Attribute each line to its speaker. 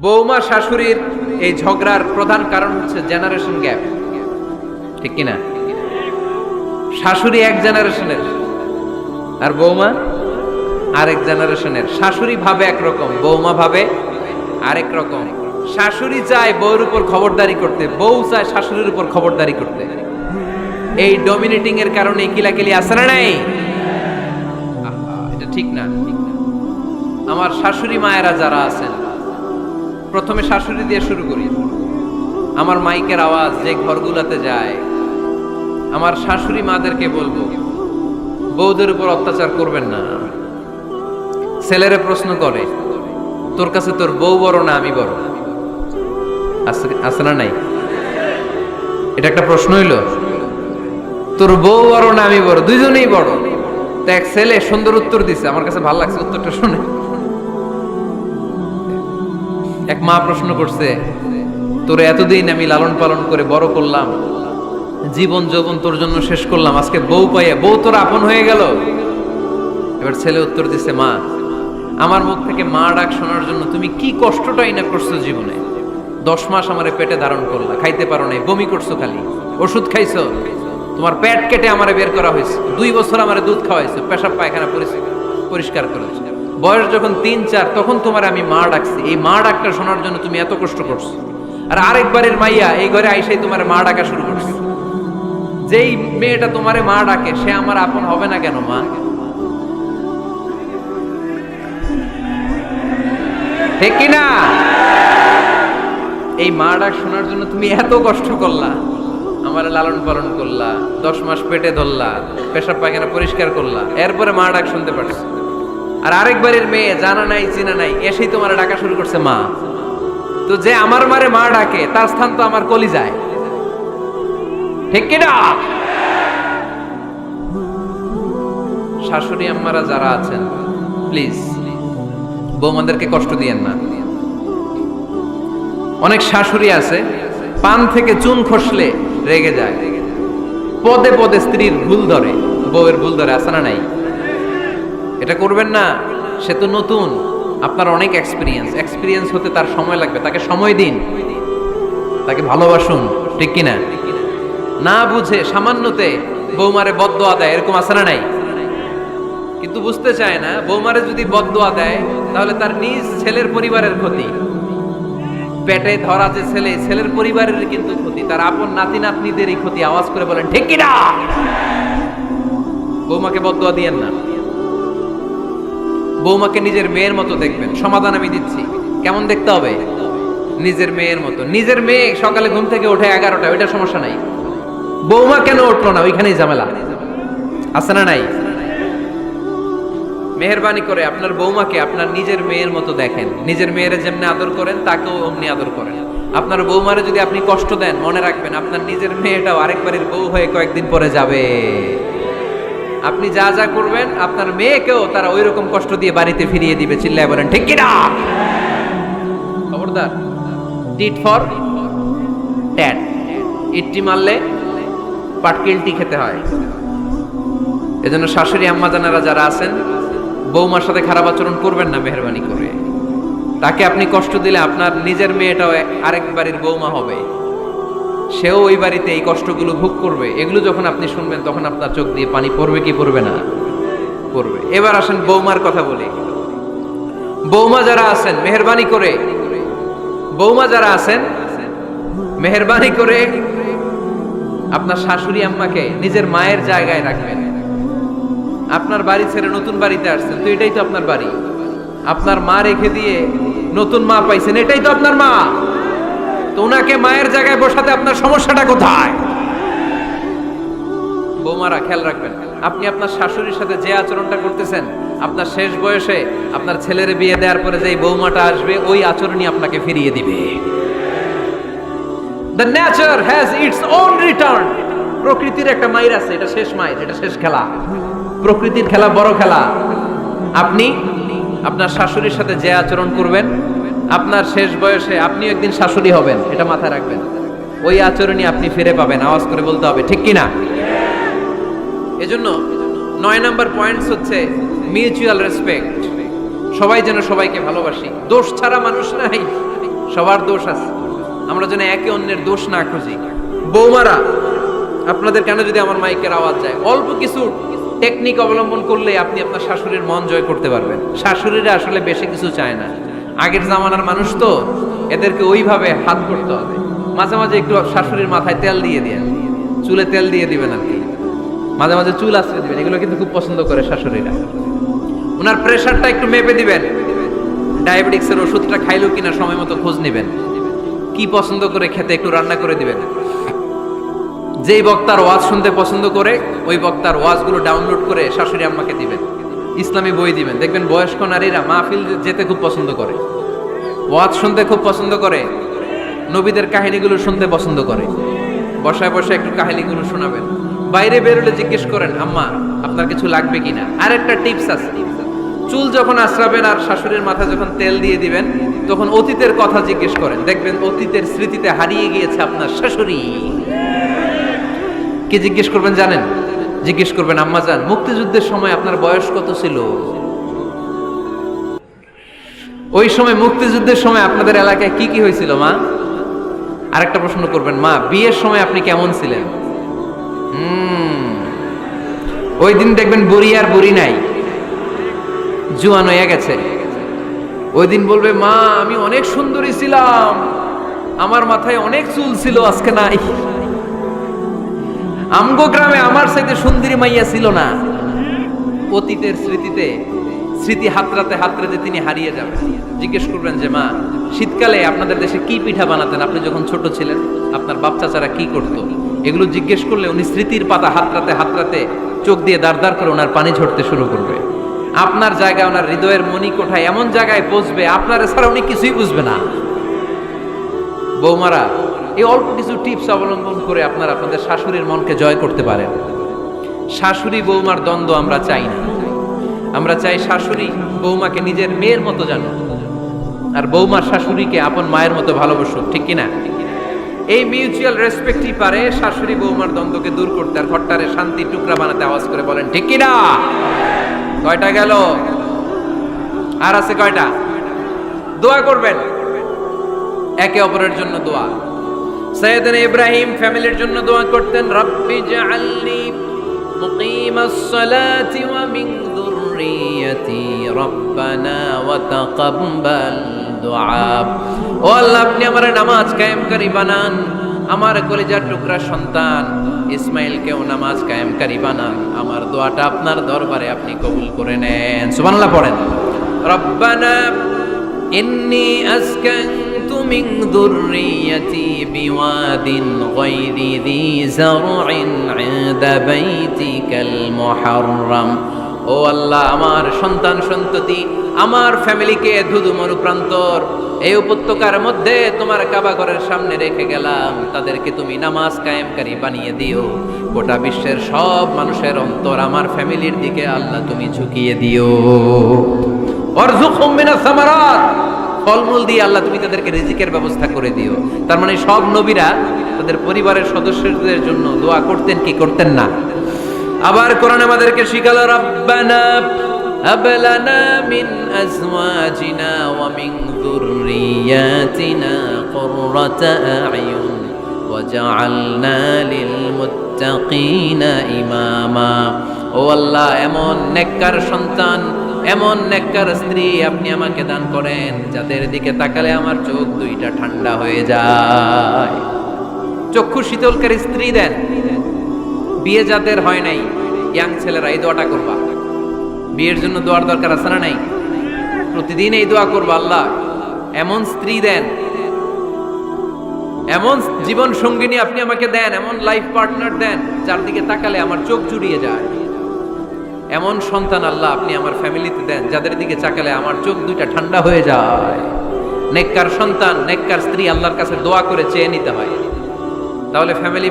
Speaker 1: বৌমা শাশুড়ির এই ঝগড়ার প্রধান কারণ হচ্ছে জেনারেশন গ্যাপ, ঠিক কিনা? শাশুড়ি এক জেনারেশনের আর বৌমা আরেক জেনারেশনের। শাশুড়ি ভাবে একরকম, বৌমা ভাবে আরেক রকম। শাশুড়ি চায় বউর উপর খবরদারি করতে, বউ চায় শাশুড়ির উপর খবরদারি করতে। এই ডমিনেটিং এর কারণে কিলাকিলি আছে না নাই? এটা ঠিক না। আমার শাশুড়ি মায়েরা যারা আছেন, প্রথমে শাশুড়ি দিয়ে শুরু করি। আমার মাইকের আওয়াজ যে ঘরগুলোতে যায়, আমার শাশুড়ি মাদেরকে বলবো, বউদের উপর অত্যাচার করবেন না। ছেলেরা প্রশ্ন করে, তোর কাছে তোর বউ বড় না আমি বড়? আছে না নাই? এটা একটা প্রশ্ন হইল। তোর বউ বড় না আমি বড়? দুইজনেই বড়। তো এক ছেলে সুন্দর উত্তর দিছে, আমার কাছে ভালো লাগছে উত্তরটা শুনে। এক মা প্রশ্ন করছে, তোর এতদিন আমি লালন পালন করে বড় করলাম, জীবন যৌবন তোর জন্য শেষ করলাম, আজকে বউ পাইয়া বউ তোর আপন হয়ে গেল। এবার ছেলে উত্তর দিছে, মা আমার মুখ থেকে মা ডাক শোনার জন্য তুমি কি কষ্টটাই না করছো জীবনে। 10 মাস আমারে পেটে ধারণ করলা, খাইতে পারো নাই, বমি করছো, খালি ওষুধ খাইছো, তোমার পেট কেটে আমারে বের করা হয়েছে, 2 বছর আমারে দুধ খাওয়াইছো, পেশাব পায়খানা পরিষ্কার করেছো। বয়স যখন 3-4 তখন তোমার আমি মা ডাকছি। এই মা ডাকটা শোনার জন্য তুমি এত কষ্ট করছো। আর আরেকবারের মাইয়া এই ঘরে আইসাই তোমার মা ডাকা শুরু করছে। যেই মেয়েটা তোমারে মা ডাকে সে আমার আপন হবে না কেন মা? ঠিক কিনা? এই মা ডাক শোনার জন্য তুমি এত কষ্ট করলা, আমার লালন পালন করলা, 10 মাস পেটে ধরলা, পেশাব পায়খানা পরিষ্কার করলা, এরপরে মা ডাক শুনতে পারছো। আর আরেকবারের মেয়ে জানা নাই চিনা নাই এসেই তোমার ডাকা শুরু করছে মা। তো যে আমার মারে মা ডাকে তার স্থান তো আমার কলিজায়, ঠিক কিনা? শাশুড়ি আম্মারা যারা আছেন, প্লিজ বৌমাদেরকে কষ্ট দিয়েন না। অনেক শাশুড়ি আছে পান থেকে চুন খসলে রেগে যায়, পদে পদে স্ত্রীর ভুল ধরে, বউয়ের ভুল ধরে, আছে না নাই? এটা করবেন না। সে তো নতুন, আপনার অনেক এক্সপিরিয়েন্স হতে তার সময় লাগবে। তাকে সময় দিন, তাকে ভালোবাসুন, ঠিক কিনা? না বুঝে সামান্যতে বৌমারে বদদোয়া দেয়, এরকম আছে না নাই? কিন্তু বুঝতে চায় না, বৌমারে যদি বদদোয়া দেয় তাহলে তার নিজ ছেলের পরিবারের ক্ষতি। পেটে ধরা যে ছেলে, ছেলের পরিবারের কিন্তু ক্ষতি, তার আপন নাতি নাতনিদেরই ক্ষতি। আওয়াজ করে বলেন ঠিক কিনা? বৌমাকে বদদোয়া দিয়েন না। বৌমাকে নিজের মেয়ের মতো দেখবেন। সমাধান আমি দিচ্ছি। কেমন দেখতে হবে? নিজের মেয়ের মতো। নিজের মেয়ে সকালে ঘুম থেকে ওঠে 11টা, ওইটা সমস্যা নাই। বৌমা কেন উঠলো না, ওইখানেই ঝামেলা, আছে না নাই? মেহেরবানি করে আপনার বৌমাকে আপনার নিজের মেয়ের মতো দেখেন। নিজের মেয়েরে যেমনি আদর করেন তাকেও অমনি আদর করেন। আপনার বৌমারে যদি আপনি কষ্ট দেন, মনে রাখবেন আপনার নিজের মেয়েটাও আরেকবারের বউ হয়ে কয়েকদিন পরে যাবে। আপনি যা যা করবেন আপনার মেয়েকেও তারা ওই রকম কষ্ট দিয়ে বাড়িতে ফিরিয়ে দিবে। চিল্লায় বলেন ঠিক কিনা? খবরদার, টিট ফর ট্যাট। ইট্টি মারলে পাটকিলটি খেতে হয়। এজন্য শাশুড়ি আম্মা জানারা যারা আছেন, বৌমার সাথে খারাপ আচরণ করবেন না মেহেরবানি করে। তাকে আপনি কষ্ট দিলে আপনার নিজের মেয়েটাও আরেক বাড়ির বৌমা হবে, সেও ওই বাড়িতে এই কষ্টগুলো ভোগ করবে। এগুলো যখন আপনি শুনবেন তখন আপনার চোখ দিয়ে পানি পড়বে কি পড়বে না? পড়বে। এবার আসেন বৌমার কথা বলি। বৌমা যারা আছেন মেহেরবানি করে, বৌমা যারা আছেন মেহেরবানি করে আপনার শাশুড়ি আম্মাকে নিজের মায়ের জায়গায় রাখবেন। আপনার বাড়ি ছেড়ে নতুন বাড়িতে আসছেন, তো এটাই তো আপনার বাড়ি। আপনার মা রেখে দিয়ে নতুন মা পাইছেন, এটাই তো আপনার মা। তো ওনাকে মায়ের জায়গায় বসাতে আপনার সমস্যাটা কোথায়? বৌমারা খেয়াল রাখবেন, আপনি আপনার শাশুড়ির সাথে যে আচরণটা করতেছেন, আপনার শেষ বয়সে আপনার ছেলের বিয়ে দেওয়ার পরে যে বৌমাটা আসবে ওই আচরণই আপনাকে ফিরিয়ে দিবে। The nature has its own return. প্রকৃতির একটা মাইর আছে, এটা শেষ মাইর, এটা শেষ খেলা। প্রকৃতির খেলা বড় খেলা। আপনি আপনার শাশুড়ির সাথে যে আচরণ করবেন, আপনার শেষ বয়সে আপনি একদিন শাশুড়ি হবেন, এটা মাথায় রাখবেন। ওই আচরণই আপনি ফিরে পাবেন। আওয়াজ করে বলতে হবে ঠিক কিনা? এজন্য 9 নাম্বার পয়েন্টস হচ্ছে মিউচুয়াল রেসপেক্ট। সবাই যেন সবাইকে ভালোবাসি। দোষ ছাড়া মানুষ নাই। সবার দোষ আছে, আমরা যেন একে অন্যের দোষ না খুঁজি। বৌমারা, আপনাদের কেন যদি আমার মাইকের আওয়াজ যায়, অল্প কিছু টেকনিক অবলম্বন করলে আপনি আপনার শাশুড়ির মন জয় করতে পারবেন। শাশুড়িরা আসলে বেশি কিছু চায় না, আগের জামানার মানুষ তো, এদেরকে ওইভাবে হাত করতে হবে। মাঝে মাঝে একটু শাশুড়ির মাথায় তেল দিয়ে দিয়ে, চুলে তেল দিয়ে দিবেন আর কি, মাঝে মাঝে চুল আশ্রয় দিবেন, এগুলো কিন্তু খুব পছন্দ করে শাশুড়িরা। ওনার প্রেশারটা একটু মেপে দিবেন, ডায়াবেটিক্সের ওষুধটা খাইলো কিনা সময় মতো খোঁজ নেবেন, কি পছন্দ করে খেতে একটু রান্না করে দিবেন। যেই বক্তার ওয়াজ শুনতে পছন্দ করে ওই বক্তার ওয়াজগুলো ডাউনলোড করে শাশুড়ি আম্মাকে দিবেন, ইসলামী বই দিবেন। দেখবেন বয়স্ক নারীরা মাহফিল যেতে খুব পছন্দ করে, ওয়াজ শুনতে খুব পছন্দ করে, নবীদের কাহিনীগুলো শুনতে পছন্দ করে। বসায় বসায় একটু কাহিনীগুলো শোনাবেন। বাইরে বেরোলে জিজ্ঞেস করেন, আম্মা আপনার কিছু লাগবে কিনা। আর একটা টিপস আছে, চুল যখন আশ্রাবেন আর শাশুড়ির মাথায় যখন তেল দিয়ে দিবেন, তখন অতীতের কথা জিজ্ঞেস করেন, দেখবেন অতীতের স্মৃতিতে হারিয়ে গিয়েছে আপনার শাশুড়ি। কি জিজ্ঞেস করবেন জানেন? জিজ্ঞেস করবেন, আম্মা জান, মুক্তিযুদ্ধের সময় আপনার বয়স কত ছিল? ওই সময় মুক্তিযুদ্ধের সময় আপনাদের এলাকায় কি কি হয়েছিল মা? আরেকটা প্রশ্ন করবেন, মা বিয়ের সময় আপনি কেমন ছিলেন? ওই দিন দেখবেন বুড়ি আর বুড়ি নাই, জুয়ান হয়ে গেছে। ওই দিন বলবে, মা আমি অনেক সুন্দরী ছিলাম, আমার মাথায় অনেক চুল ছিল, আজকে নাই। আমগো গ্রামে আমার চাইতে সুন্দরী মাইয়া ছিল না। অতীতের স্মৃতিতে, স্মৃতি হাতরাতে হাতরাতে তিনি হারিয়ে যাবেন। জিজ্ঞেস করবেন যে, মা শীতকালে আপনাদের দেশে কি পিঠা বানাতেন আপনি যখন ছোট ছিলেন, আপনার বাপ চাচারা কি করতো? এগুলো জিজ্ঞেস করলে উনি স্মৃতির পাতা হাতরাতে হাতরাতে চোখ দিয়ে দাঁড় দাঁড় করে ওনার পানি ঝরতে শুরু করবে। আপনার জায়গায়, ওনার হৃদয়ের মনি কোঠায় এমন জায়গায় পৌঁছবে, আপনার এছাড়া উনি কিছুই বুঝবে না। বৌমারা, এই অল্প কিছু টিপস অবলম্বন করে আপনারা আপনাদের শাশুড়ির মনকে জয় করতে পারেন। শাশুড়ি বৌমার দ্বন্দ্ব আমরা চাই না, আমরা চাই শাশুড়ি বৌমাকে নিজের মেয়ের মতো জানো, আর বৌমার শাশুড়িকে আপন মায়ের মতো ভালোবাসুক, ঠিক কিনা? এই মিউচুয়াল রেসপেক্টই পারে শাশুড়ি বৌমার দ্বন্দ্বকে দূর করতে আর ঘরটারে শান্তির টুকরা বানাতে। আওয়াজ করে বলেন ঠিক কিনা? কয়টা গেল? আর আছে কয়টা? দোয়া করবেন একে অপরের জন্য। দোয়া, সাইয়েদনা ইব্রাহিম ফ্যামিলির জন্য দোয়া করতেন, রব্বি জাআলনি মুকিমাস সালাতি ওয়া মিন যুররিয়াতি রব্বানা ওয়া তাকাব্বাল দুআ। ও আল্লাহ, আপনি আমার নামাজ কায়েমকারী বানান, আমার কলিজার টুকরা সন্তান ইসমাইলকেও নামাজ কায়েমকারী বানান, আমার দোয়াটা আপনার দরবারে আপনি কবুল করে নেন। সুবহানাল্লাহ পড়েন। রব্বানা ইন্নী আসকানতু মিন যুররিয়াতি বিওয়াদিন গায়রি যী যার'ইন ইনদা বাইতিকাল মুহাররাম। ও আল্লাহ, আমার সন্তান সন্ততি, আমার ফ্যামিলিকে ধুধু মরুপ্রান্তর এই উপত্যকার মধ্যে তোমার কাবা ঘরের সামনে রেখে গেলাম, তাদেরকে তুমি নামাজ কায়েমকারী বানিয়ে দিও। গোটা বিশ্বের সব মানুষের অন্তর আমার ফ্যামিলির দিকে আল্লাহ তুমি ঝুঁকিয়ে দিও। ওয়ারযুকহুম মিনাস সামারাত, ফলমূল দিয়ে আল্লাহ তুমি তাদেরকে রিজিকের ব্যবস্থা করে দিও। তার মানে সব নবীরা তাদের পরিবারের সদস্যদের জন্য দোয়া করতেন কি করতেন না? আবার কোরআন আমাদেরকে শিখালো, রব্বানা হাব লানা মিন আজওয়াজিনা ওয়া মিন যুররিয়াতিনা কুররাতা আ'য়ুন ওয়াজআলনা লিল মুত্তাকিনা ইমামা। ও আল্লাহ, এমন নেককার সন্তান, এমন নেককার স্ত্রী আপনি আমাকে দান করেন যাদের দিকে তাকালে আমার চোখ দুইটা ঠান্ডা হয়ে যায়। চক্ষু শীতলকারী স্ত্রী দেন। বিয়ে যাদের হয় নাই, ইয়াং ছেলেরা এই দোয়াটা করবা। বিয়ের জন্য দোয়ার দরকার আছে না নাই? প্রতিদিন এই দোয়া করবা, আল্লাহ এমন স্ত্রী দেন, এমন জীবন সঙ্গিনী আপনি আমাকে দেন, এমন লাইফ পার্টনার দেন যার দিকে তাকালে আমার চোখ জুড়িয়ে যায়। এমন সন্তান আল্লাহ আপনি আমার ফ্যামিলিতে দেন যাদের দিকে তাকালে আমার চোখ দুইটা ঠান্ডা হয়ে যায়। নেককার সন্তান, নেককার স্ত্রী আল্লাহর কাছে দোয়া করে চেয়ে নিতে হয়, তাহলে ফ্যামিলি